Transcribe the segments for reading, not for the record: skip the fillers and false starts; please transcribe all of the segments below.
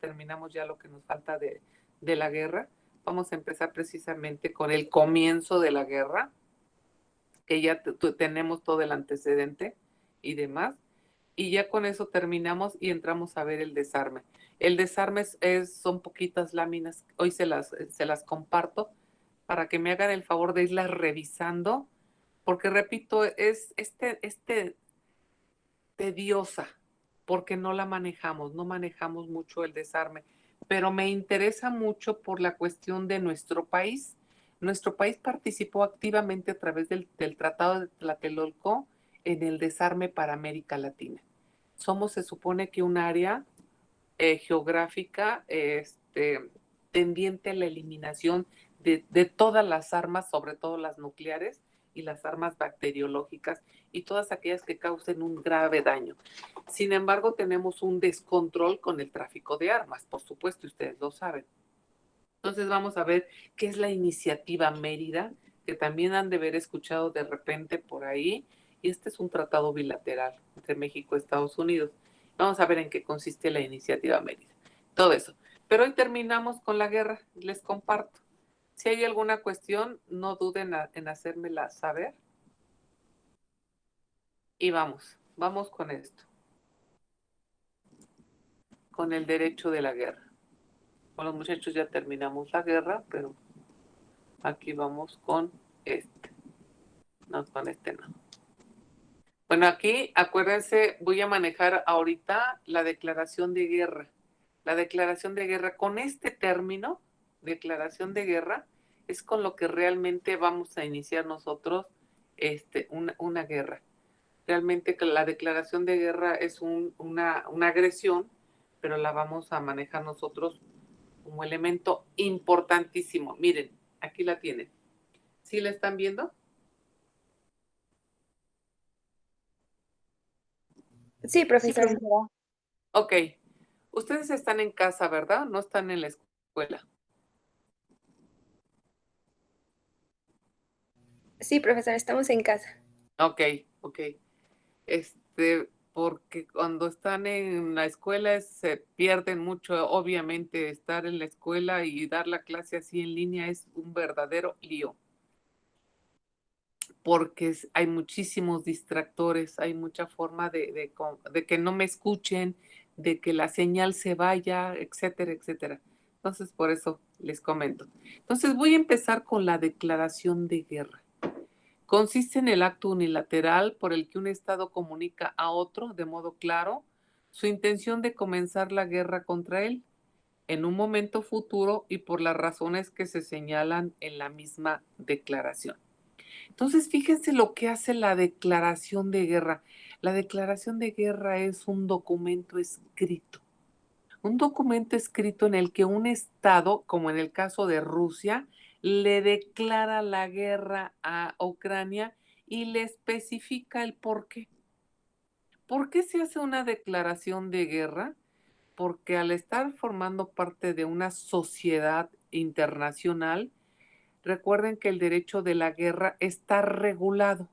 terminamos ya lo que nos falta de la guerra. Vamos a empezar precisamente con el comienzo de la guerra, que ya tenemos todo el antecedente y demás. Y ya con eso terminamos y entramos a ver el desarme. El desarme son poquitas láminas. Hoy se las comparto para que me hagan el favor de irlas revisando, porque repito, es tediosa, porque no la manejamos, no manejamos mucho el desarme, pero me interesa mucho por la cuestión de nuestro país. Nuestro país participó activamente a través del Tratado de Tlatelolco en el desarme para América Latina. Somos, se supone que un área geográfica tendiente a la eliminación de todas las armas, sobre todo las nucleares y las armas bacteriológicas y todas aquellas que causen un grave daño. Sin embargo, tenemos un descontrol con el tráfico de armas, por supuesto, y ustedes lo saben. Entonces vamos a ver qué es la iniciativa Mérida, que también han de haber escuchado de repente por ahí, y este es un tratado bilateral entre México y Estados Unidos. Vamos a ver en qué consiste la iniciativa Mérida. Todo eso. Pero hoy terminamos con la guerra, les comparto. Si hay alguna cuestión, no duden en hacérmela saber. Y vamos con esto, con el derecho de la guerra. Con los muchachos ya terminamos la guerra, pero aquí vamos con este. No, con este no. Bueno, aquí acuérdense, voy a manejar ahorita la declaración de guerra. La declaración de guerra, con este término, declaración de guerra, es con lo que realmente vamos a iniciar nosotros una guerra. Realmente la declaración de guerra es una agresión, pero la vamos a manejar nosotros como elemento importantísimo. Miren, aquí la tienen. ¿Sí la están viendo? Sí, profesora. Ok. Ustedes están en casa, ¿verdad? No están en la escuela. Sí, profesora, estamos en casa. Ok. Porque cuando están en la escuela se pierden mucho. Obviamente, estar en la escuela y dar la clase así en línea es un verdadero lío. Porque hay muchísimos distractores, hay mucha forma de que no me escuchen, de que la señal se vaya, etcétera, etcétera. Entonces, por eso les comento. Entonces, voy a empezar con la declaración de guerra. Consiste en el acto unilateral por el que un Estado comunica a otro, de modo claro, su intención de comenzar la guerra contra él en un momento futuro y por las razones que se señalan en la misma declaración. Entonces, fíjense lo que hace la declaración de guerra. La declaración de guerra es un documento escrito. Un documento escrito en el que un Estado, como en el caso de Rusia, le declara la guerra a Ucrania y le especifica el por qué. ¿Por qué se hace una declaración de guerra? Porque al estar formando parte de una sociedad internacional, recuerden que el derecho de la guerra está regulado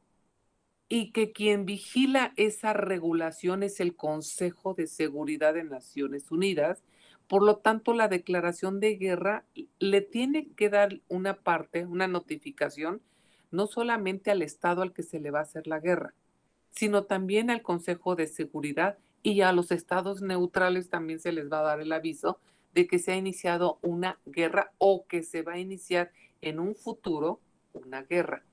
y que quien vigila esa regulación es el Consejo de Seguridad de Naciones Unidas. Por lo tanto, la declaración de guerra le tiene que dar una parte, una notificación, no solamente al Estado al que se le va a hacer la guerra, sino también al Consejo de Seguridad, y a los estados neutrales también se les va a dar el aviso de que se ha iniciado una guerra o que se va a iniciar en un futuro una guerra.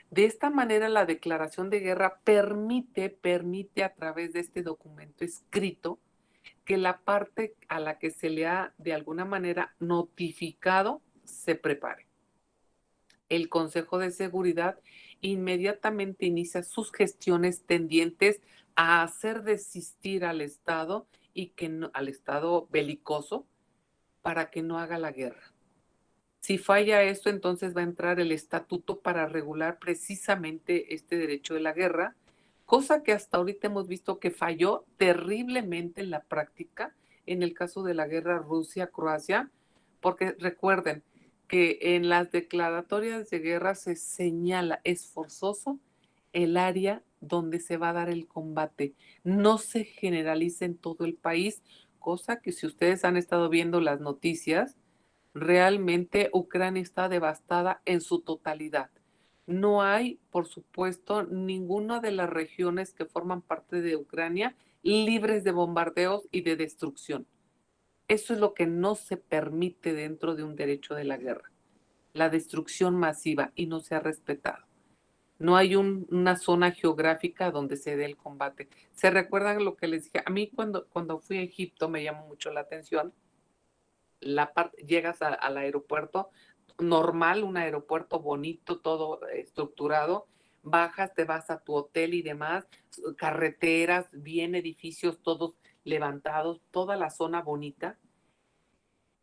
De esta manera, la declaración de guerra permite a través de este documento escrito que la parte a la que se le ha de alguna manera notificado se prepare. El Consejo de Seguridad inmediatamente inicia sus gestiones tendientes a hacer desistir al Estado y que no, al Estado belicoso, para que no haga la guerra. Si falla esto, entonces va a entrar el estatuto para regular precisamente este derecho de la guerra, cosa que hasta ahorita hemos visto que falló terriblemente en la práctica en el caso de la guerra Rusia-Croacia, porque recuerden que en las declaratorias de guerra se señala, es forzoso el área donde se va a dar el combate. No se generaliza en todo el país cosa que si ustedes han estado viendo las noticias, realmente Ucrania está devastada en su totalidad. No hay, por supuesto, ninguna de las regiones que forman parte de Ucrania libres de bombardeos y de destrucción. Eso es lo que no se permite dentro de un derecho de la guerra, la destrucción masiva, y no se ha respetado. No hay una zona geográfica donde se dé el combate. ¿Se recuerdan lo que les dije? A mí cuando fui a Egipto me llamó mucho la atención. Llegas al aeropuerto normal, un aeropuerto bonito, todo estructurado, bajas, te vas a tu hotel y demás, carreteras, bien edificios todos levantados, toda la zona bonita.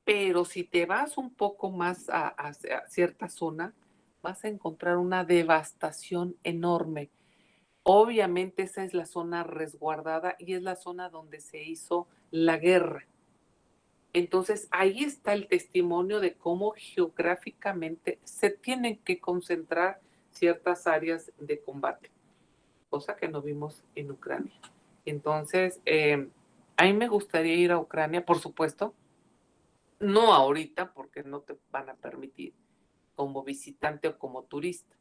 Pero si te vas un poco más a cierta zona, vas a encontrar una devastación enorme. Obviamente esa es la zona resguardada y es la zona donde se hizo la guerra. Entonces ahí está el testimonio de cómo geográficamente se tienen que concentrar ciertas áreas de combate, cosa que no vimos en Ucrania. Entonces, a mí me gustaría ir a Ucrania, por supuesto, no ahorita porque no te van a permitir como visitante o como turista.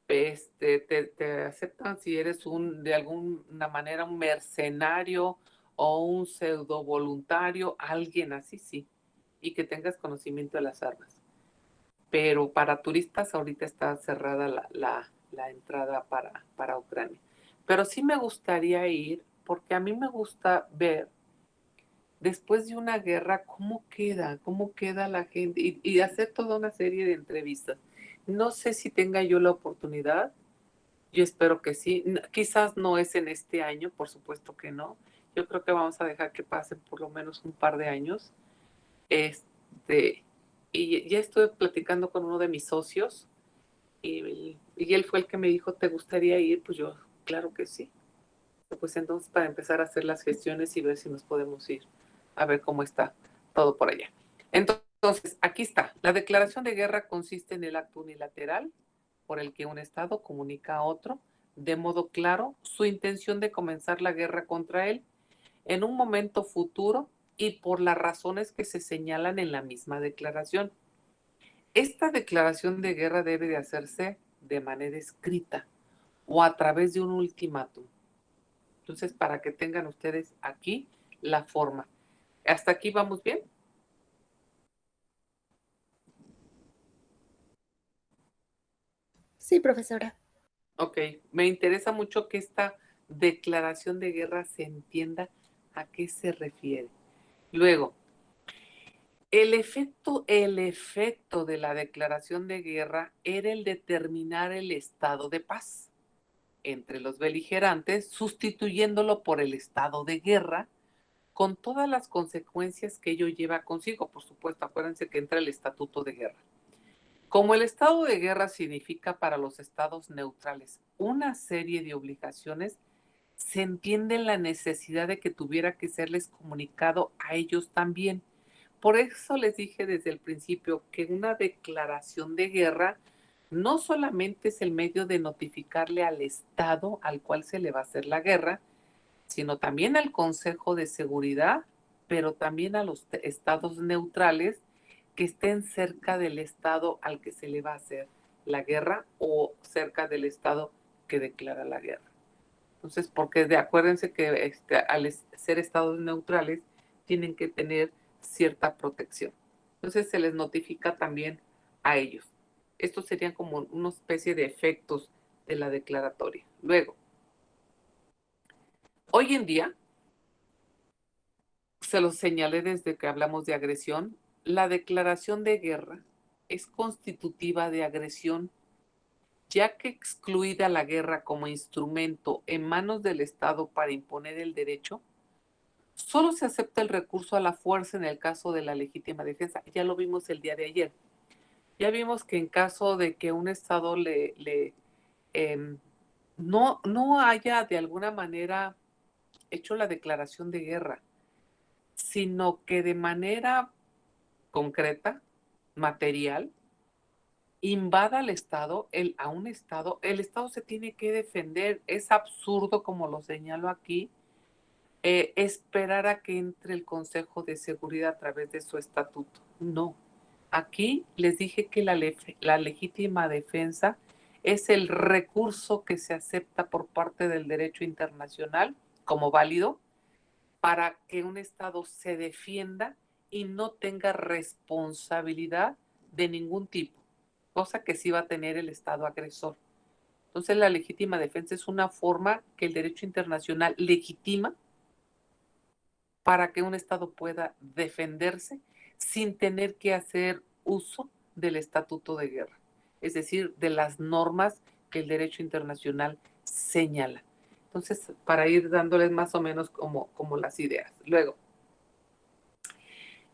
Te aceptan si eres de alguna manera un mercenario o un pseudo voluntario, alguien así, sí, y que tengas conocimiento de las armas. Pero para turistas ahorita está cerrada la entrada para Ucrania. Pero sí me gustaría ir porque a mí me gusta ver después de una guerra cómo queda la gente y hacer toda una serie de entrevistas. No sé si tenga yo la oportunidad. Yo espero que sí. Quizás no es en este año, por supuesto que no. Yo creo que vamos a dejar que pasen por lo menos un par de años. Este, y ya estuve platicando con uno de mis socios y él fue el que me dijo, ¿te gustaría ir? Pues yo, claro que sí. Pues entonces para empezar a hacer las gestiones y ver si nos podemos ir a ver cómo está todo por allá. Entonces, aquí está. La declaración de guerra consiste en el acto unilateral por el que un Estado comunica a otro de modo claro su intención de comenzar la guerra contra él en un momento futuro y por las razones que se señalan en la misma declaración. Esta declaración de guerra debe de hacerse de manera escrita o a través de un ultimátum. Entonces, para que tengan ustedes aquí la forma. ¿Hasta aquí vamos bien? Sí, profesora. Ok, me interesa mucho que esta declaración de guerra se entienda a qué se refiere. Luego, el efecto de la declaración de guerra era el determinar el estado de paz entre los beligerantes, sustituyéndolo por el estado de guerra, con todas las consecuencias que ello lleva consigo. Por supuesto, acuérdense que entra el estatuto de guerra. Como el estado de guerra significa para los estados neutrales una serie de obligaciones, se entiende la necesidad de que tuviera que serles comunicado a ellos también. Por eso les dije desde el principio que una declaración de guerra no solamente es el medio de notificarle al Estado al cual se le va a hacer la guerra, sino también al Consejo de Seguridad, pero también a los estados neutrales que estén cerca del estado al que se le va a hacer la guerra o cerca del estado que declara la guerra. Entonces, porque acuérdense que al ser estados neutrales tienen que tener cierta protección. Entonces se les notifica también a ellos. Estos serían como una especie de efectos de la declaratoria. Luego, hoy en día, se los señalé desde que hablamos de agresión, la declaración de guerra es constitutiva de agresión, ya que excluida la guerra como instrumento en manos del Estado para imponer el derecho, solo se acepta el recurso a la fuerza en el caso de la legítima defensa. Ya lo vimos el día de ayer. Ya vimos que en caso de que un Estado no haya de alguna manera hecho la declaración de guerra, sino que de manera concreta, material, invada al Estado, a un Estado, el Estado se tiene que defender. Es absurdo, como lo señalo aquí, esperar a que entre el Consejo de Seguridad a través de su estatuto. No. Aquí les dije que la legítima defensa es el recurso que se acepta por parte del derecho internacional como válido para que un Estado se defienda y no tenga responsabilidad de ningún tipo, cosa que sí va a tener el Estado agresor. Entonces, la legítima defensa es una forma que el derecho internacional legitima para que un Estado pueda defenderse sin tener que hacer uso del estatuto de guerra, es decir, de las normas que el derecho internacional señala. Entonces, para ir dándoles más o menos como las ideas. Luego,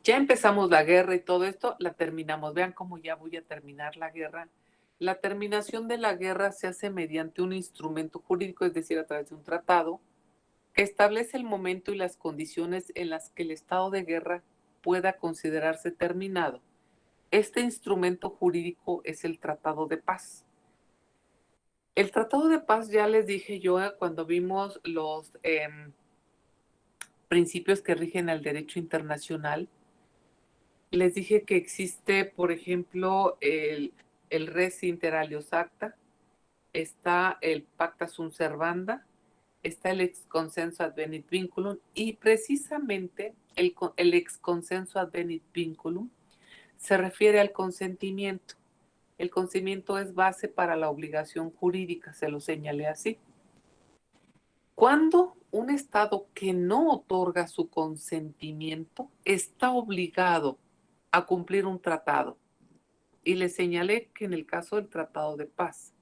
ya empezamos la guerra y todo esto, la terminamos. Vean cómo ya voy a terminar la guerra. La terminación de la guerra se hace mediante un instrumento jurídico, es decir, a través de un tratado, que establece el momento y las condiciones en las que el estado de guerra pueda considerarse terminado. Este instrumento jurídico es el Tratado de Paz. El Tratado de Paz, ya les dije yo cuando vimos los principios que rigen al derecho internacional, les dije que existe, por ejemplo, el Res Inter Alios Acta, está el Pacta Sunt Servanda, está el ex consenso advenit vinculum y precisamente el ex consenso advenit vinculum se refiere al consentimiento. El consentimiento es base para la obligación jurídica, se lo señalé así. Cuando un Estado que no otorga su consentimiento está obligado a cumplir un tratado, y le señalé que en el caso del Tratado de Paz,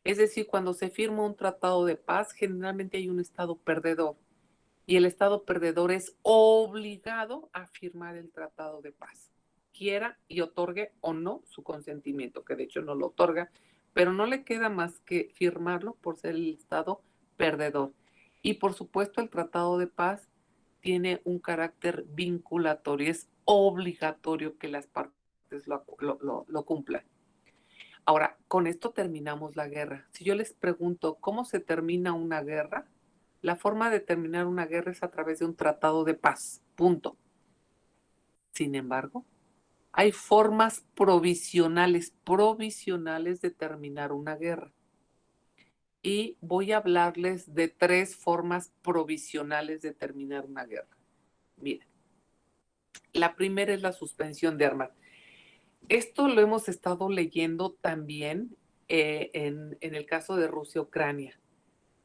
es decir, cuando se firma un tratado de paz, generalmente hay un Estado perdedor y el Estado perdedor es obligado a firmar el tratado de paz, quiera y otorgue o no su consentimiento, que de hecho no lo otorga, pero no le queda más que firmarlo por ser el Estado perdedor. Y por supuesto el tratado de paz tiene un carácter vinculatorio, es obligatorio que las partes lo cumplan. Ahora, con esto terminamos la guerra. Si yo les pregunto cómo se termina una guerra, la forma de terminar una guerra es a través de un tratado de paz. Punto. Sin embargo, hay formas provisionales de terminar una guerra. Y voy a hablarles de 3 formas provisionales de terminar una guerra. Miren, la primera es la suspensión de armas. Esto lo hemos estado leyendo también en el caso de Rusia-Ucrania.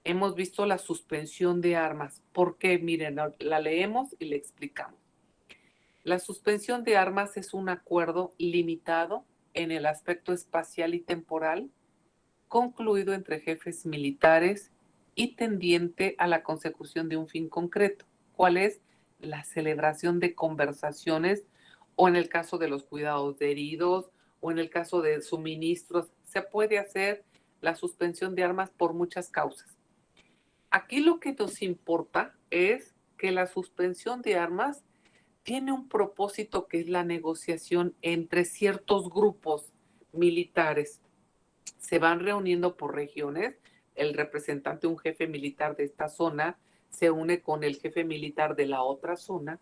Hemos visto la suspensión de armas. ¿Por qué? Miren, la leemos y le explicamos. La suspensión de armas es un acuerdo limitado en el aspecto espacial y temporal, concluido entre jefes militares y tendiente a la consecución de un fin concreto. ¿Cuál es? La celebración de conversaciones o en el caso de los cuidados de heridos o en el caso de suministros. Se puede hacer la suspensión de armas por muchas causas. Aquí lo que nos importa es que la suspensión de armas tiene un propósito que es la negociación entre ciertos grupos militares. Se van reuniendo por regiones, el representante, un jefe militar de esta zona, se une con el jefe militar de la otra zona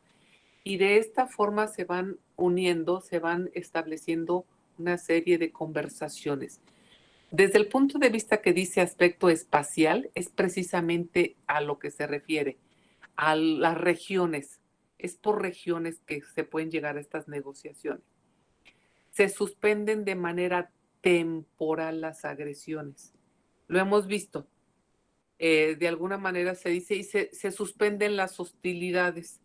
y de esta forma se van uniendo, se van estableciendo una serie de conversaciones. Desde el punto de vista que dice aspecto espacial, es precisamente a lo que se refiere, a las regiones. Es por regiones que se pueden llegar a estas negociaciones. Se suspenden de manera temporal las agresiones. Lo hemos visto. De alguna manera se dice y se suspenden las hostilidades.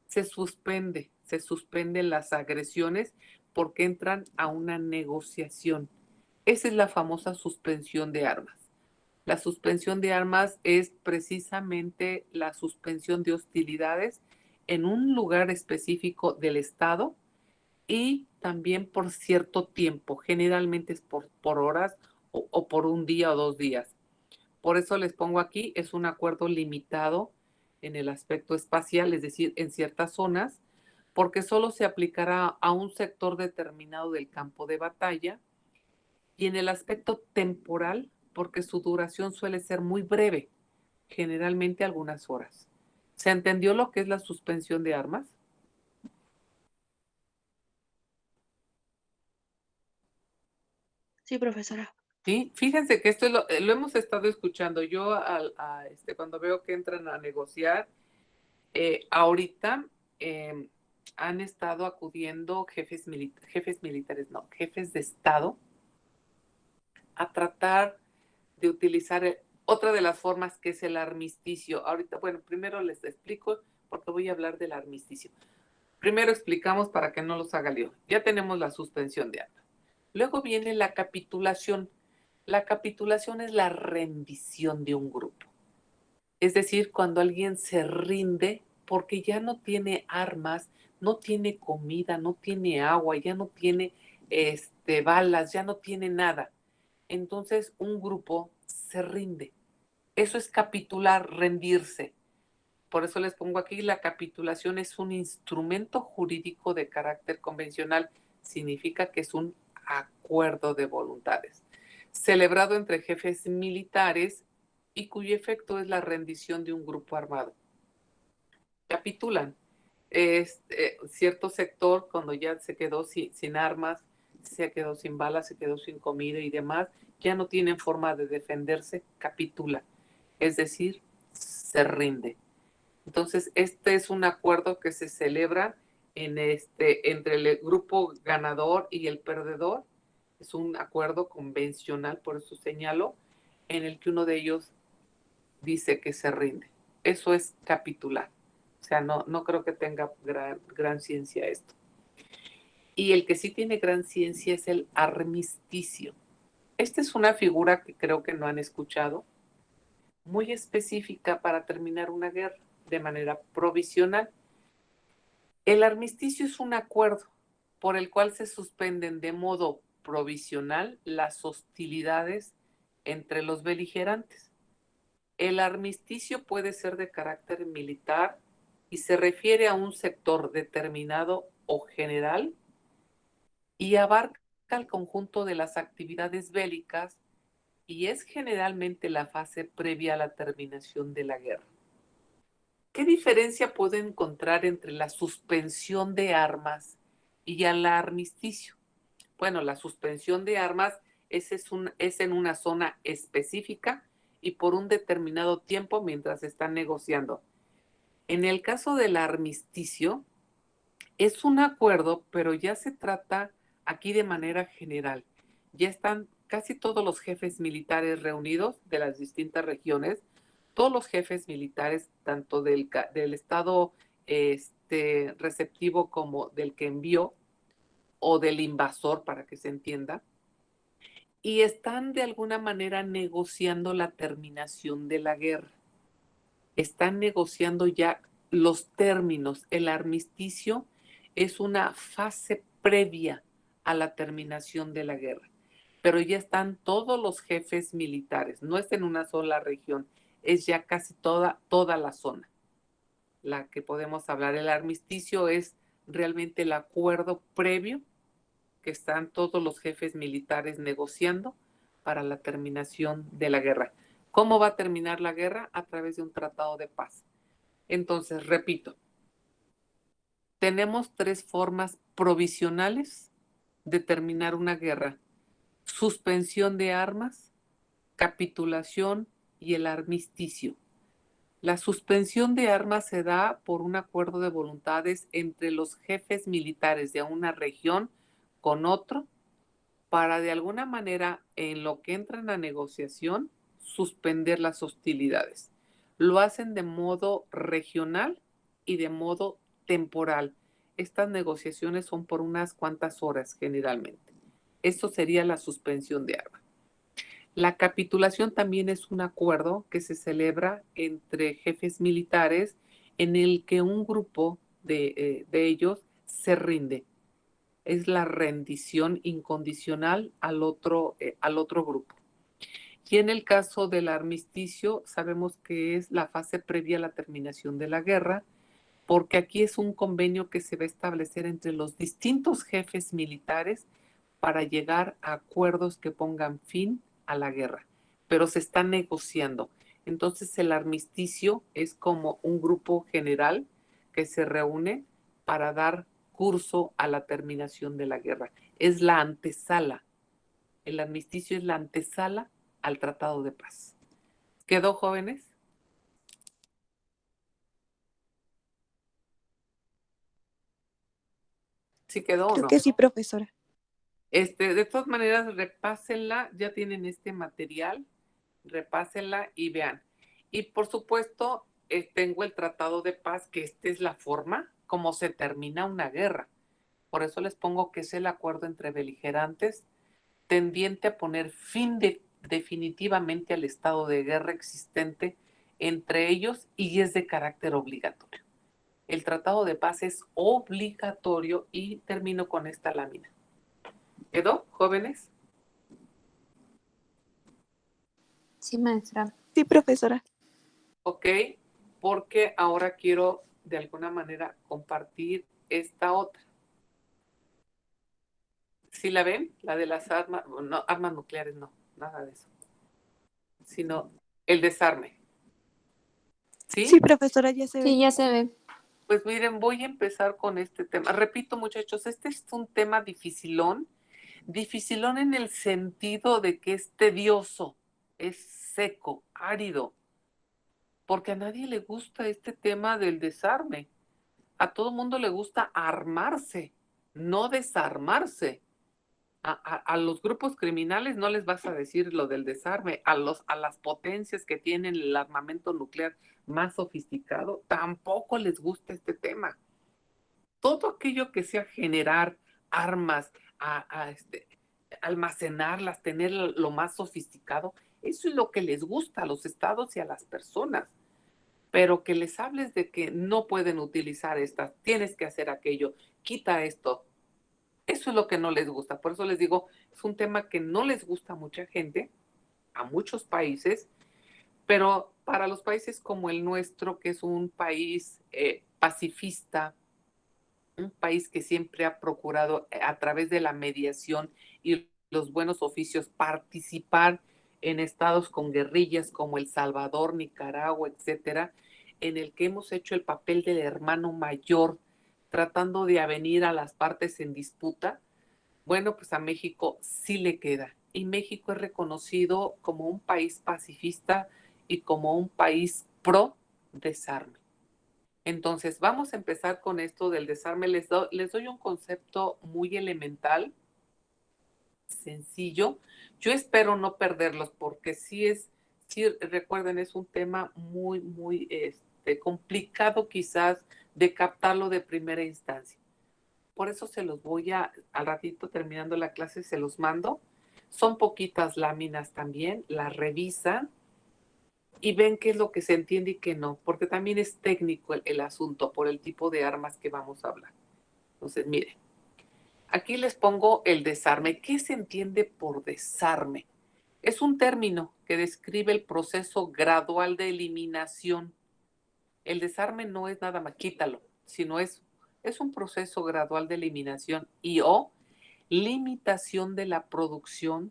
Se suspenden las agresiones porque entran a una negociación. Esa es la famosa suspensión de armas. La suspensión de armas es precisamente la suspensión de hostilidades en un lugar específico del Estado y también por cierto tiempo, generalmente es por horas o por un día o 2 días. Por eso les pongo aquí, es un acuerdo limitado en el aspecto espacial, es decir, en ciertas zonas, porque solo se aplicará a un sector determinado del campo de batalla y en el aspecto temporal, porque su duración suele ser muy breve, generalmente algunas horas. ¿Se entendió lo que es la suspensión de armas? Sí, profesora. Sí, fíjense que esto es lo hemos estado escuchando. Yo cuando veo que entran a negociar, ahorita han estado acudiendo jefes militares, no, jefes de Estado a tratar de utilizar otra de las formas que es el armisticio. Ahorita, bueno, primero les explico porque voy a hablar del armisticio. Primero explicamos para que no los haga lío. Ya tenemos la suspensión de armas. Luego viene la capitulación. La capitulación es la rendición de un grupo. Es decir, cuando alguien se rinde porque ya no tiene armas, no tiene comida, no tiene agua, ya no tiene balas, ya no tiene nada. Entonces un grupo se rinde. Eso es capitular, rendirse. Por eso les pongo aquí, la capitulación es un instrumento jurídico de carácter convencional. Significa que es un acuerdo de voluntades, celebrado entre jefes militares y cuyo efecto es la rendición de un grupo armado. Capitulan. Cierto sector, cuando ya se quedó sin armas, se quedó sin balas, se quedó sin comida y demás, ya no tienen forma de defenderse, capitula. Es decir, se rinde. Entonces, este es un acuerdo que se celebra entre el grupo ganador y el perdedor. Es un acuerdo convencional, por eso señalo, en el que uno de ellos dice que se rinde. Eso es capitular. O sea, no creo que tenga gran ciencia esto. Y el que sí tiene gran ciencia es el armisticio. Esta es una figura que creo que no han escuchado, muy específica para terminar una guerra de manera provisional. El armisticio es un acuerdo por el cual se suspenden de modo provisional las hostilidades entre los beligerantes. El armisticio puede ser de carácter militar y se refiere a un sector determinado o general y abarca el conjunto de las actividades bélicas y es generalmente la fase previa a la terminación de la guerra. ¿Qué diferencia puede encontrar entre la suspensión de armas y el armisticio? Bueno, la suspensión de armas es en una zona específica y por un determinado tiempo mientras están negociando. En el caso del armisticio, es un acuerdo, pero ya se trata aquí de manera general. Ya están casi todos los jefes militares reunidos de las distintas regiones, todos los jefes militares, tanto del estado receptivo como del que envió o del invasor, para que se entienda, y están de alguna manera negociando la terminación de la guerra. Están negociando ya los términos. El armisticio es una fase previa a la terminación de la guerra, pero ya están todos los jefes militares, no es en una sola región, es ya casi toda la zona la que podemos hablar. El armisticio es realmente el acuerdo previo que están todos los jefes militares negociando para la terminación de la guerra. ¿Cómo va a terminar la guerra? A través de un tratado de paz. Entonces, repito, tenemos tres formas provisionales de terminar una guerra: suspensión de armas, capitulación y el armisticio. La suspensión de armas se da por un acuerdo de voluntades entre los jefes militares de una región con otro para de alguna manera, en lo que entran a negociación, suspender las hostilidades. Lo hacen de modo regional y de modo temporal. Estas negociaciones son por unas cuantas horas generalmente. Esto sería la suspensión de armas. La capitulación también es un acuerdo que se celebra entre jefes militares en el que un grupo de ellos se rinde. Es la rendición incondicional al otro grupo. Y en el caso del armisticio, sabemos que es la fase previa a la terminación de la guerra, porque aquí es un convenio que se va a establecer entre los distintos jefes militares para llegar a acuerdos que pongan fin a la guerra, pero se está negociando. Entonces el armisticio es como un grupo general que se reúne para dar curso a la terminación de la guerra. Es la antesala. El armisticio es la antesala al tratado de paz. ¿Quedó, jóvenes? ¿Sí quedó o Creo no? que sí, profesora. De todas maneras, repásenla, ya tienen este material, repásenla y vean. Y por supuesto, tengo el tratado de paz, que esta es la forma como se termina una guerra. Por eso les pongo que es el acuerdo entre beligerantes tendiente a poner fin definitivamente al estado de guerra existente entre ellos y es de carácter obligatorio. El tratado de paz es obligatorio y termino con esta lámina. ¿Quedó, jóvenes? Sí, maestra. Sí, profesora. Ok, porque ahora quiero de alguna manera compartir esta otra. ¿Sí la ven? La de las armas, no, armas nucleares, no, nada de eso. Sino el desarme. ¿Sí? Sí, profesora, ya se ve. Sí, ya se ve. Pues miren, voy a empezar con este tema. Repito, muchachos, este es un tema dificilón. Dificilón en el sentido de que es tedioso, es seco, árido, porque a nadie le gusta este tema del desarme. A todo mundo le gusta armarse, no desarmarse. A los grupos criminales no les vas a decir lo del desarme, a las potencias que tienen el armamento nuclear más sofisticado, tampoco les gusta este tema. Todo aquello que sea generar armas, almacenarlas, tener lo más sofisticado, eso es lo que les gusta a los estados y a las personas. Pero que les hables de que no pueden utilizar estas, tienes que hacer aquello, quita esto. Eso es lo que no les gusta. Por eso les digo, es un tema que no les gusta a mucha gente, a muchos países, pero para los países como el nuestro, que es un país pacifista, un país que siempre ha procurado a través de la mediación y los buenos oficios participar en estados con guerrillas como El Salvador, Nicaragua, etcétera, en el que hemos hecho el papel del hermano mayor tratando de avenir a las partes en disputa. Bueno, pues a México sí le queda. Y México es reconocido como un país pacifista y como un país pro desarme. Entonces, vamos a empezar con esto del desarme. Les doy un concepto muy elemental, sencillo. Yo espero no perderlos porque sí, recuerden, es un tema muy, muy complicado quizás de captarlo de primera instancia. Por eso se los voy al ratito terminando la clase, se los mando. Son poquitas láminas también, las revisan y ven qué es lo que se entiende y qué no, porque también es técnico el asunto por el tipo de armas que vamos a hablar. Entonces, miren, aquí les pongo el desarme. ¿Qué se entiende por desarme? Es un término que describe el proceso gradual de eliminación. El desarme no es nada más, quítalo, sino es un proceso gradual de eliminación y o limitación de la producción,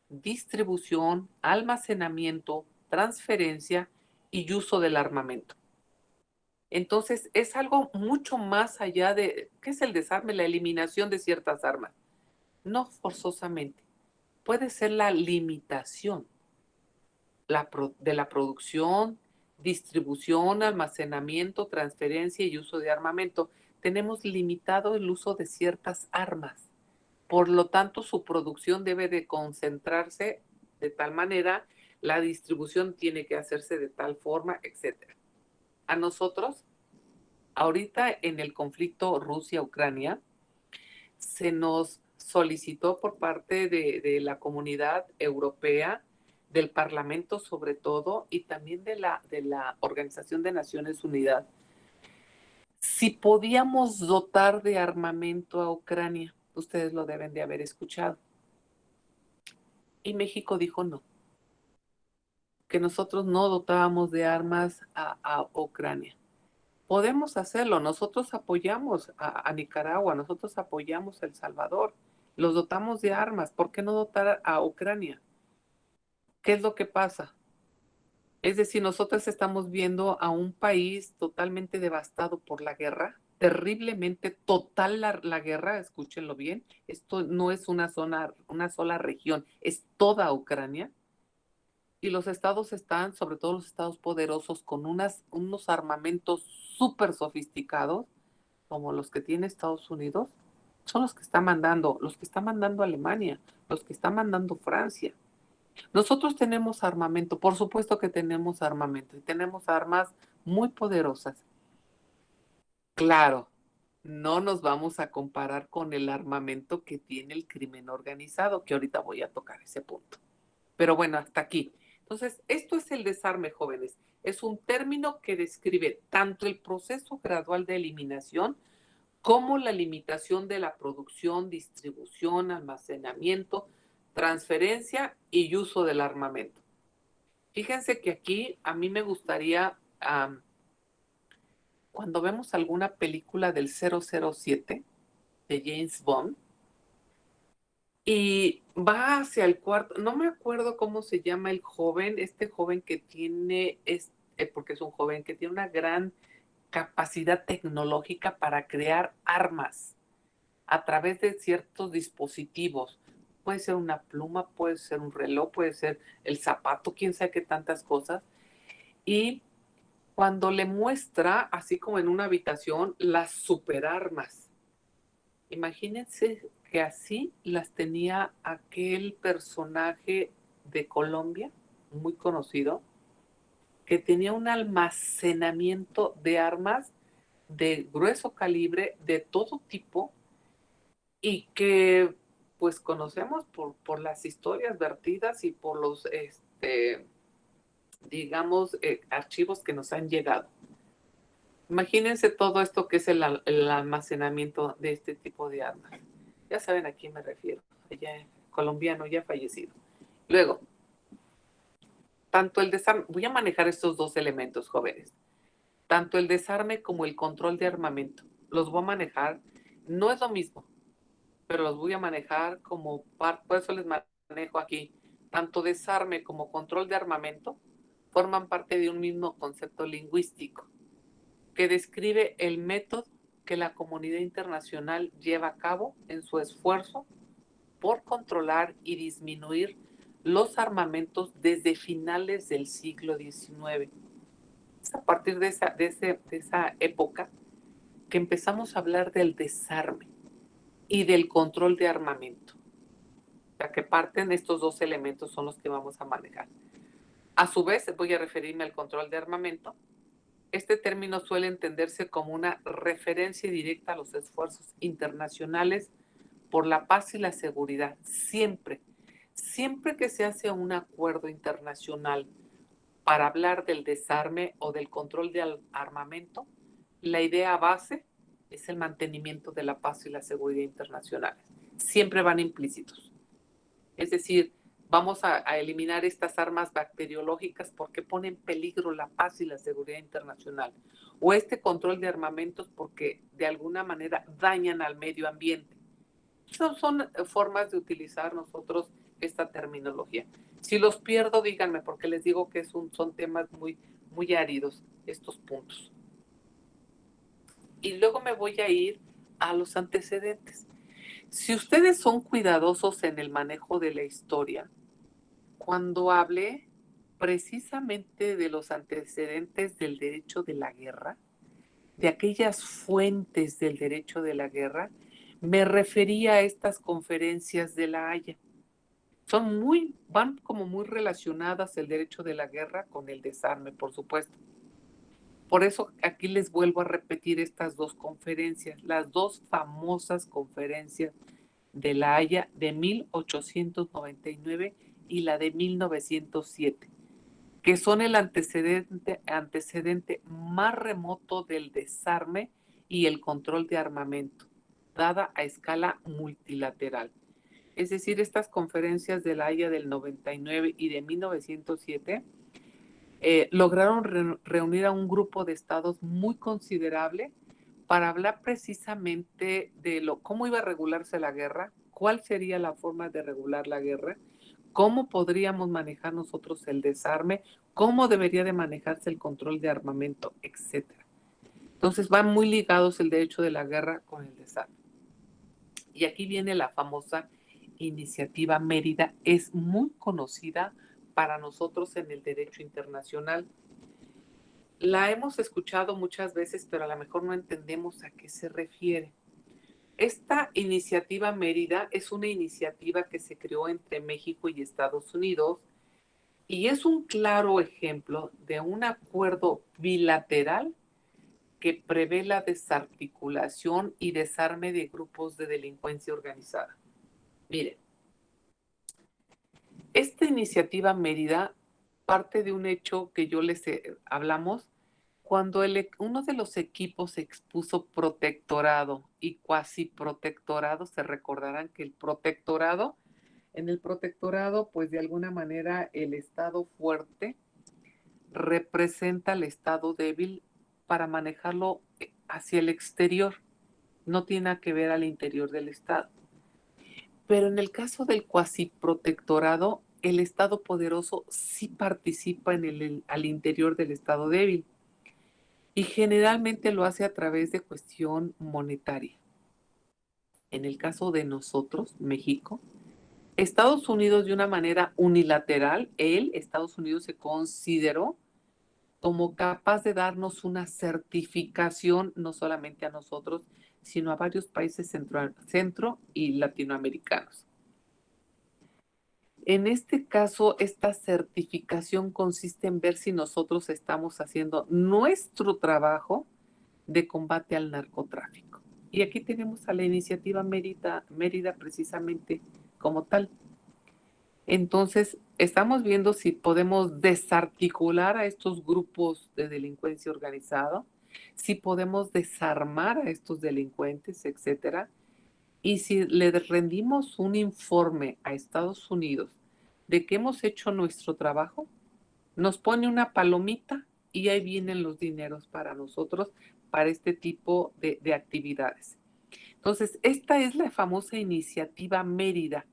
distribución, almacenamiento, transferencia y uso del armamento. Entonces, es algo mucho más allá de, ¿qué es el desarme? La eliminación de ciertas armas. No forzosamente. Puede ser la limitación de la producción, distribución, almacenamiento, transferencia y uso de armamento. Tenemos limitado el uso de ciertas armas. Por lo tanto, su producción debe de concentrarse de tal manera, la distribución tiene que hacerse de tal forma, etc. A nosotros, ahorita en el conflicto Rusia-Ucrania, se nos solicitó por parte de la comunidad europea, del Parlamento sobre todo, y también de la Organización de Naciones Unidas, si podíamos dotar de armamento a Ucrania. Ustedes lo deben de haber escuchado. Y México dijo no, que nosotros no dotábamos de armas a Ucrania. Podemos hacerlo, nosotros apoyamos a Nicaragua, nosotros apoyamos a El Salvador, los dotamos de armas, ¿por qué no dotar a Ucrania? ¿Qué es lo que pasa? Es decir, nosotros estamos viendo a un país totalmente devastado por la guerra, terriblemente total la guerra, escúchenlo bien, esto no es una sola región, es toda Ucrania. Y los estados están, sobre todo los estados poderosos, con unos armamentos súper sofisticados, como los que tiene Estados Unidos, son los que está mandando Alemania, los que está mandando Francia. Nosotros tenemos armamento, por supuesto que tenemos armamento y tenemos armas muy poderosas. Claro, no nos vamos a comparar con el armamento que tiene el crimen organizado, que ahorita voy a tocar ese punto. Pero bueno, hasta aquí. Entonces, esto es el desarme, jóvenes. Es un término que describe tanto el proceso gradual de eliminación como la limitación de la producción, distribución, almacenamiento, transferencia y uso del armamento. Fíjense que aquí a mí me gustaría, cuando vemos alguna película del 007 de James Bond, y va hacia el cuarto, no me acuerdo cómo se llama el joven, este joven que tiene, porque es un joven que tiene una gran capacidad tecnológica para crear armas a través de ciertos dispositivos. Puede ser una pluma, puede ser un reloj, puede ser el zapato, quién sabe qué tantas cosas. Y cuando le muestra, así como en una habitación, las superarmas. Imagínense que así las tenía aquel personaje de Colombia, muy conocido, que tenía un almacenamiento de armas de grueso calibre, de todo tipo, y que pues conocemos por las historias vertidas y por los, digamos, archivos que nos han llegado. Imagínense todo esto que es el almacenamiento de este tipo de armas. Ya saben a quién me refiero, ya colombiano ya fallecido. Luego, tanto el desarme, voy a manejar estos dos elementos, jóvenes, tanto el desarme como el control de armamento. Los voy a manejar, no es lo mismo, pero los voy a manejar como parte, por eso les manejo aquí. Tanto desarme como control de armamento forman parte de un mismo concepto lingüístico que describe el método que la comunidad internacional lleva a cabo en su esfuerzo por controlar y disminuir los armamentos desde finales del siglo XIX. Es a partir de esa época que empezamos a hablar del desarme y del control de armamento. O sea, que parten estos dos elementos son los que vamos a manejar. A su vez, voy a referirme al control de armamento. Este término suele entenderse como una referencia directa a los esfuerzos internacionales por la paz y la seguridad. Siempre que se hace un acuerdo internacional para hablar del desarme o del control de armamento, la idea base es el mantenimiento de la paz y la seguridad internacionales. Siempre van implícitos. Es decir, vamos a eliminar estas armas bacteriológicas porque ponen en peligro la paz y la seguridad internacional. O este control de armamentos porque de alguna manera dañan al medio ambiente. Son formas de utilizar nosotros esta terminología. Si los pierdo, díganme, porque les digo que son temas muy, muy áridos estos puntos. Y luego me voy a ir a los antecedentes. Si ustedes son cuidadosos en el manejo de la historia, cuando hablé precisamente de los antecedentes del derecho de la guerra, de aquellas fuentes del derecho de la guerra, me refería a estas conferencias de La Haya. Van como muy relacionadas el derecho de la guerra con el desarme, por supuesto. Por eso aquí les vuelvo a repetir estas dos conferencias, las dos famosas conferencias de La Haya de 1899 y la de 1907, que son el antecedente más remoto del desarme y el control de armamento, dada a escala multilateral. Es decir, estas conferencias de La Haya del 99 y de 1907 lograron reunir a un grupo de estados muy considerable para hablar precisamente de cómo iba a regularse la guerra, cuál sería la forma de regular la guerra, cómo podríamos manejar nosotros el desarme, cómo debería de manejarse el control de armamento, etcétera. Entonces van muy ligados el derecho de la guerra con el desarme. Y aquí viene la famosa iniciativa Mérida, es muy conocida para nosotros en el derecho internacional. La hemos escuchado muchas veces, pero a lo mejor no entendemos a qué se refiere. Esta iniciativa Mérida es una iniciativa que se creó entre México y Estados Unidos y es un claro ejemplo de un acuerdo bilateral que prevé la desarticulación y desarme de grupos de delincuencia organizada. Miren, esta iniciativa Mérida parte de un hecho que yo les hablamos cuando uno de los equipos expuso protectorado y cuasi protectorado. Se recordarán que en el protectorado, pues de alguna manera el estado fuerte representa al estado débil para manejarlo hacia el exterior. No tiene nada que ver al interior del estado. Pero en el caso del cuasi protectorado, el estado poderoso sí participa al interior del estado débil y generalmente lo hace a través de cuestión monetaria. En el caso de nosotros, México, Estados Unidos de una manera unilateral, Estados Unidos se consideró como capaz de darnos una certificación, no solamente a nosotros, sino a varios países centro y latinoamericanos. En este caso, esta certificación consiste en ver si nosotros estamos haciendo nuestro trabajo de combate al narcotráfico. Y aquí tenemos a la iniciativa Mérida precisamente como tal. Entonces, estamos viendo si podemos desarticular a estos grupos de delincuencia organizada, si podemos desarmar a estos delincuentes, etcétera. Y si le rendimos un informe a Estados Unidos de que hemos hecho nuestro trabajo, nos pone una palomita y ahí vienen los dineros para nosotros, para este tipo de actividades. Entonces, esta es la famosa iniciativa Mérida.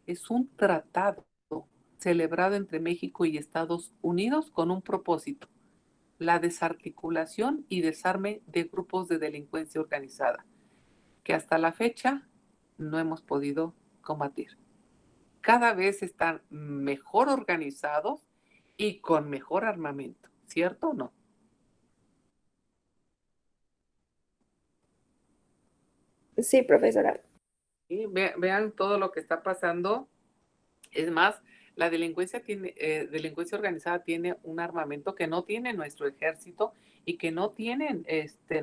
Es un tratado celebrado entre México y Estados Unidos con un propósito: la desarticulación y desarme de grupos de delincuencia organizada, que hasta la fecha no hemos podido combatir. Cada vez están mejor organizados y con mejor armamento, ¿cierto o no? Sí, profesora. Y vean todo lo que está pasando. Es más, la delincuencia organizada tiene un armamento que no tiene nuestro ejército y que no tienen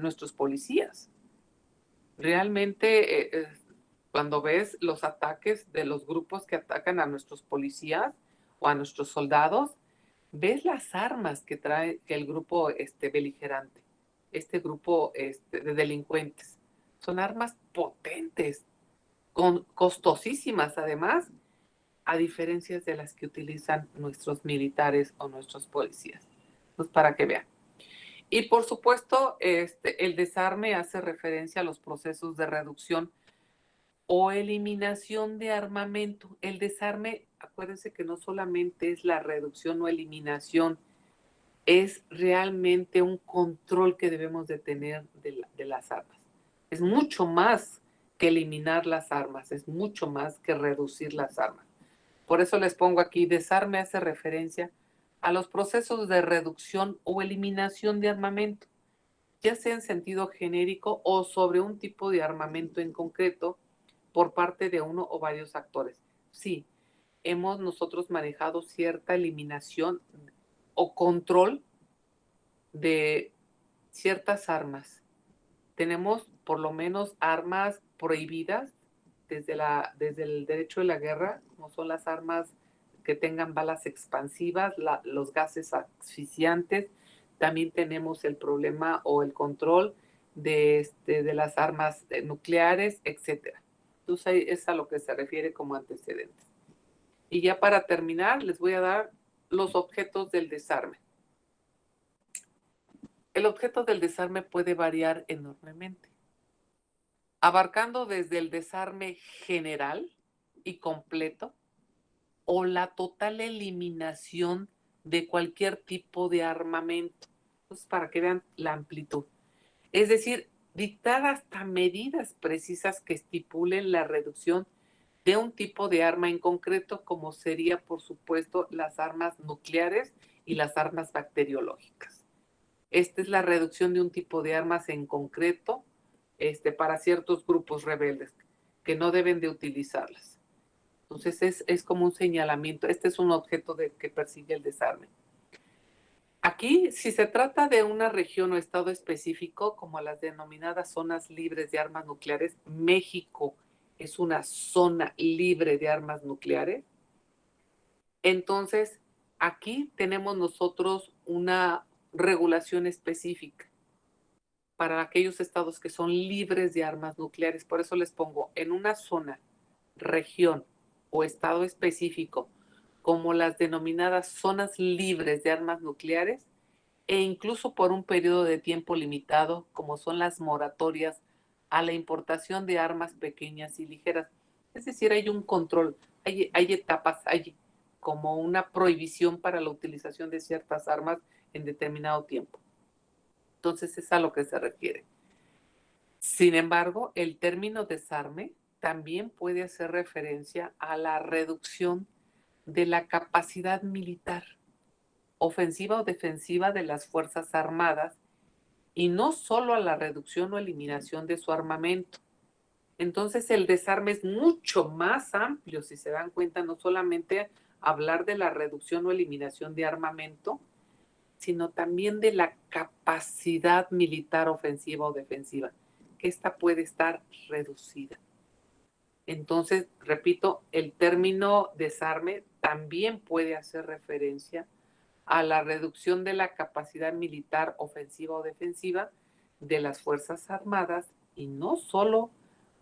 nuestros policías. Realmente, cuando ves los ataques de los grupos que atacan a nuestros policías o a nuestros soldados, ves las armas que trae el grupo beligerante, este grupo de delincuentes. Son armas potentes, costosísimas además, a diferencia de las que utilizan nuestros militares o nuestros policías. Pues para que vean. Y por supuesto, el desarme hace referencia a los procesos de reducción o eliminación de armamento. El desarme, acuérdense que no solamente es la reducción o eliminación, es realmente un control que debemos de tener de las armas. Es mucho más que eliminar las armas, es mucho más que reducir las armas. Por eso les pongo aquí, desarme hace referencia a los procesos de reducción o eliminación de armamento, ya sea en sentido genérico o sobre un tipo de armamento en concreto por parte de uno o varios actores. Sí, hemos nosotros manejado cierta eliminación o control de ciertas armas. Tenemos por lo menos armas prohibidas desde el derecho de la guerra, como son las armas que tengan balas expansivas, los gases asfixiantes. También tenemos el problema o el control de las armas nucleares, etcétera. Entonces, es a lo que se refiere como antecedentes. Y ya para terminar, les voy a dar los objetos del desarme. El objeto del desarme puede variar enormemente, abarcando desde el desarme general y completo, o la total eliminación de cualquier tipo de armamento. Entonces, para que vean la amplitud. Es decir, dictar hasta medidas precisas que estipulen la reducción de un tipo de arma en concreto, como sería, por supuesto, las armas nucleares y las armas bacteriológicas. Esta es la reducción de un tipo de armas en concreto para ciertos grupos rebeldes que no deben de utilizarlas. Entonces es como un señalamiento. Este es un objeto que persigue el desarme. Aquí, si se trata de una región o estado específico, como las denominadas zonas libres de armas nucleares, México es una zona libre de armas nucleares. Entonces, aquí tenemos nosotros una regulación específica para aquellos estados que son libres de armas nucleares. Por eso les pongo en una zona, región o estado específico, como las denominadas zonas libres de armas nucleares, e incluso por un periodo de tiempo limitado, como son las moratorias a la importación de armas pequeñas y ligeras. Es decir, hay un control, hay etapas, hay como una prohibición para la utilización de ciertas armas en determinado tiempo. Entonces es a lo que se refiere. Sin embargo, el término desarme también puede hacer referencia a la reducción de la capacidad militar, ofensiva o defensiva de las Fuerzas Armadas, y no solo a la reducción o eliminación de su armamento. Entonces el desarme es mucho más amplio, si se dan cuenta, no solamente hablar de la reducción o eliminación de armamento, sino también de la capacidad militar ofensiva o defensiva, que esta puede estar reducida. Entonces, repito, el término desarme también puede hacer referencia a la reducción de la capacidad militar ofensiva o defensiva de las Fuerzas Armadas, y no solo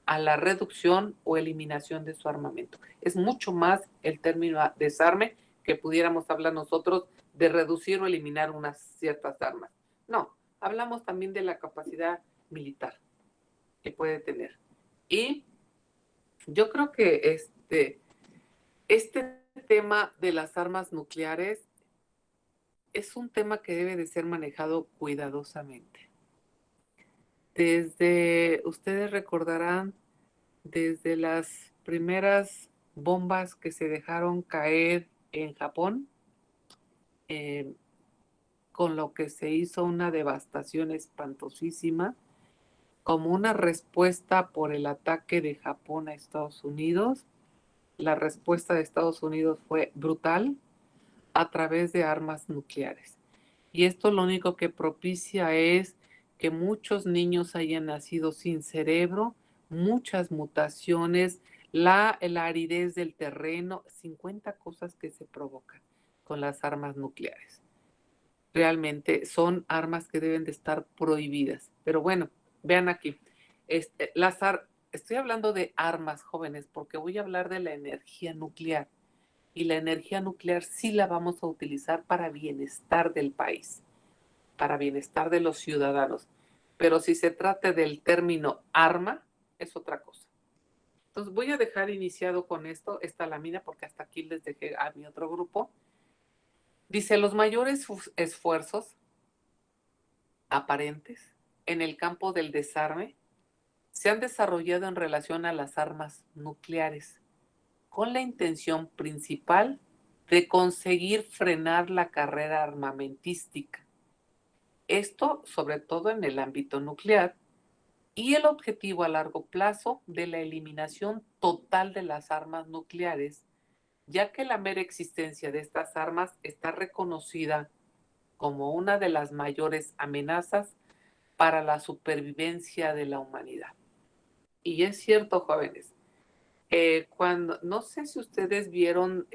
a la reducción o eliminación de su armamento. Es mucho más el término desarme que pudiéramos hablar nosotros de reducir o eliminar unas ciertas armas. No, hablamos también de la capacidad militar que puede tener. Y yo creo que este tema de las armas nucleares es un tema que debe de ser manejado cuidadosamente. Ustedes recordarán, desde las primeras bombas que se dejaron caer en Japón, con lo que se hizo una devastación espantosísima, como una respuesta por el ataque de Japón a Estados Unidos. La respuesta de Estados Unidos fue brutal a través de armas nucleares. Y esto lo único que propicia es que muchos niños hayan nacido sin cerebro, muchas mutaciones, la aridez del terreno, 50 cosas que se provocan con las armas nucleares. Realmente son armas que deben de estar prohibidas. Pero bueno, vean aquí, estoy hablando de armas, jóvenes, porque voy a hablar de la energía nuclear. Y la energía nuclear sí la vamos a utilizar para bienestar del país, para bienestar de los ciudadanos. Pero si se trata del término arma, es otra cosa. Entonces voy a dejar iniciado con esta lámina, porque hasta aquí les dejé a mi otro grupo. Dice, los mayores esfuerzos aparentes en el campo del desarme se han desarrollado en relación a las armas nucleares, con la intención principal de conseguir frenar la carrera armamentística. Esto sobre todo en el ámbito nuclear, y el objetivo a largo plazo de la eliminación total de las armas nucleares, ya que la mera existencia de estas armas está reconocida como una de las mayores amenazas para la supervivencia de la humanidad. Y es cierto, jóvenes, no sé si ustedes vieron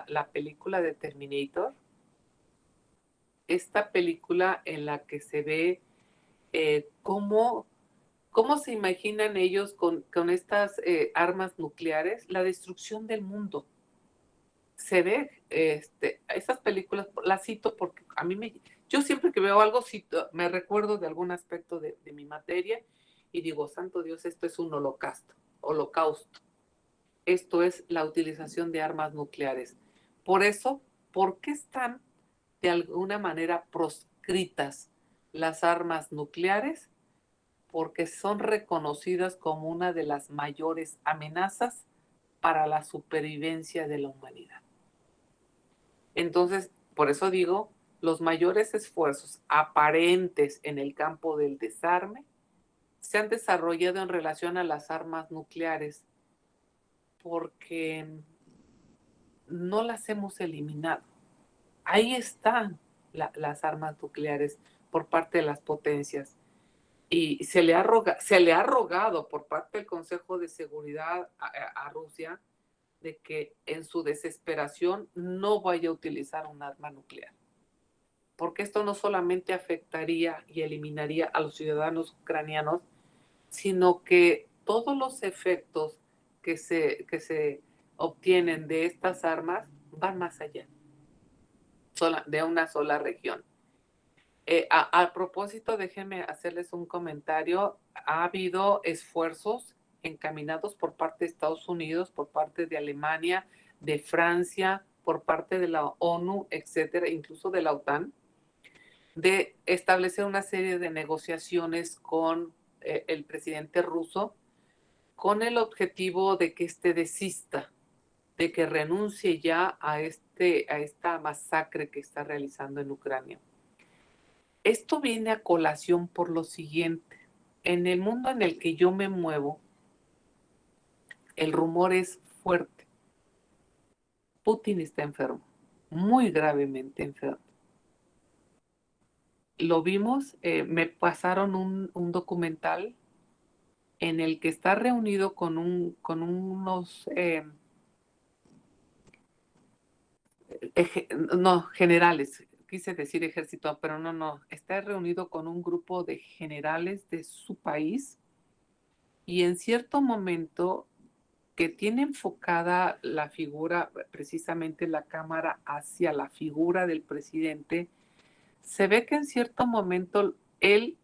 la película de Terminator, esta película en la que se ve cómo se imaginan ellos con estas armas nucleares, la destrucción del mundo. Se ve, esas películas, las cito porque yo siempre que veo algo, me recuerdo de algún aspecto de mi materia y digo, santo Dios, esto es un holocausto. esto es la utilización de armas nucleares. Por eso, ¿por qué están de alguna manera proscritas las armas nucleares? Porque son reconocidas como una de las mayores amenazas para la supervivencia de la humanidad. Entonces, por eso digo, los mayores esfuerzos aparentes en el campo del desarme se han desarrollado en relación a las armas nucleares porque no las hemos eliminado. Ahí están las armas nucleares por parte de las potencias. Y se le ha rogado por parte del Consejo de Seguridad a Rusia de que en su desesperación no vaya a utilizar un arma nuclear. Porque esto no solamente afectaría y eliminaría a los ciudadanos ucranianos, sino que todos los efectos que se obtienen de estas armas van más allá de una sola región. A propósito, déjenme hacerles un comentario. Ha habido esfuerzos encaminados por parte de Estados Unidos, por parte de Alemania, de Francia, por parte de la ONU, etcétera, incluso de la OTAN, de establecer una serie de negociaciones con el presidente ruso con el objetivo de que éste desista, de que renuncie ya a esta masacre que está realizando en Ucrania. Esto viene a colación por lo siguiente. En el mundo en el que yo me muevo, el rumor es fuerte. Putin está enfermo, muy gravemente enfermo. Lo vimos, me pasaron un documental en el que está reunido con unos generales, quise decir ejército, pero no, está reunido con un grupo de generales de su país y en cierto momento que tiene enfocada la figura, precisamente la cámara hacia la figura del presidente, se ve que en cierto momento él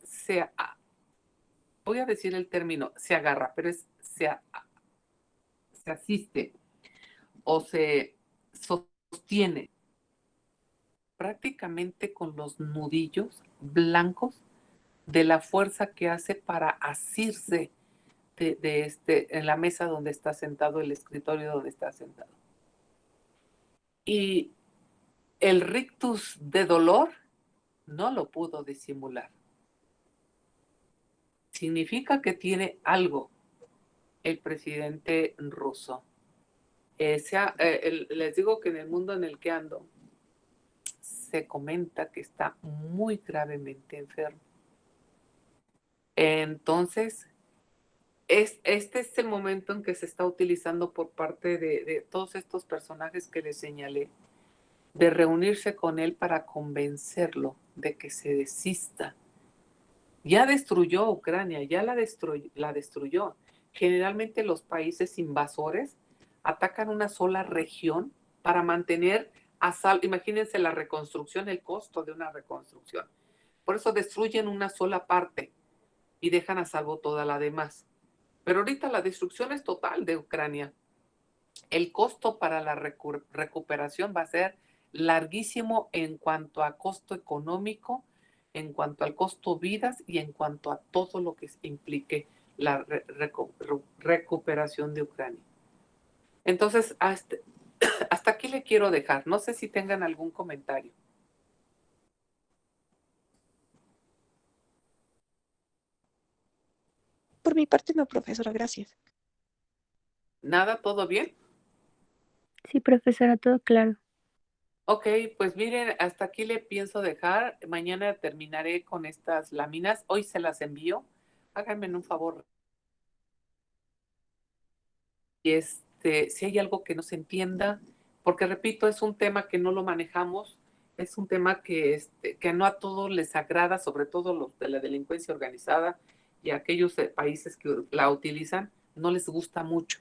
voy a decir el término, se agarra, pero se asiste o se sostiene prácticamente con los nudillos blancos de la fuerza que hace para asirse en la mesa donde está sentado, el escritorio donde está sentado. Y el rictus de dolor no lo pudo disimular. Significa que tiene algo el presidente ruso. Les digo que en el mundo en el que ando, se comenta que está muy gravemente enfermo. Entonces, este es el momento en que se está utilizando por parte de todos estos personajes que les señalé, de reunirse con él para convencerlo de que se desista. Ya destruyó Ucrania, ya la destruyó. Generalmente los países invasores atacan una sola región para mantener a salvo. Imagínense la reconstrucción, el costo de una reconstrucción. Por eso destruyen una sola parte y dejan a salvo toda la demás. Pero ahorita la destrucción es total de Ucrania. El costo para la recuperación va a ser larguísimo en cuanto a costo económico, en cuanto al costo vidas y en cuanto a todo lo que implique la recuperación de Ucrania. Entonces, hasta aquí le quiero dejar. No sé si tengan algún comentario. Por mi parte no, profesora, gracias. ¿Nada? ¿Todo bien? Sí, profesora, todo claro. Ok, pues miren, hasta aquí le pienso dejar. Mañana terminaré con estas láminas. Hoy se las envío. Háganme un favor. Y si hay algo que no se entienda, porque repito, es un tema que no lo manejamos, es un tema que no a todos les agrada, sobre todo los de la delincuencia organizada y aquellos países que la utilizan, no les gusta mucho.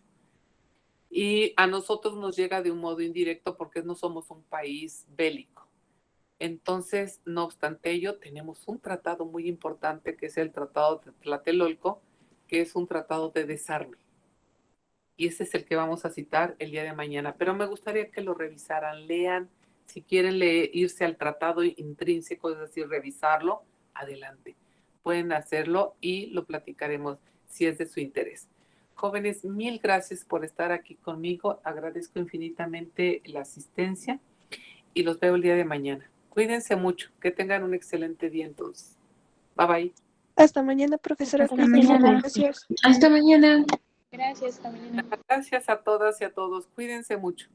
Y a nosotros nos llega de un modo indirecto porque no somos un país bélico. Entonces, no obstante ello, tenemos un tratado muy importante que es el Tratado de Tlatelolco, que es un tratado de desarme. y ese es el que vamos a citar el día de mañana. Pero me gustaría que lo revisaran, lean, si quieren irse al tratado intrínseco, es decir, revisarlo, adelante. Pueden hacerlo y lo platicaremos si es de su interés. Jóvenes, mil gracias por estar aquí conmigo. Agradezco infinitamente la asistencia y los veo el día de mañana. Cuídense mucho. Que tengan un excelente día entonces. Bye bye. Hasta mañana, profesora. Hasta Cuídese. mañana. Gracias. Hasta mañana. Gracias, hasta mañana. Gracias a todas y a todos. Cuídense mucho.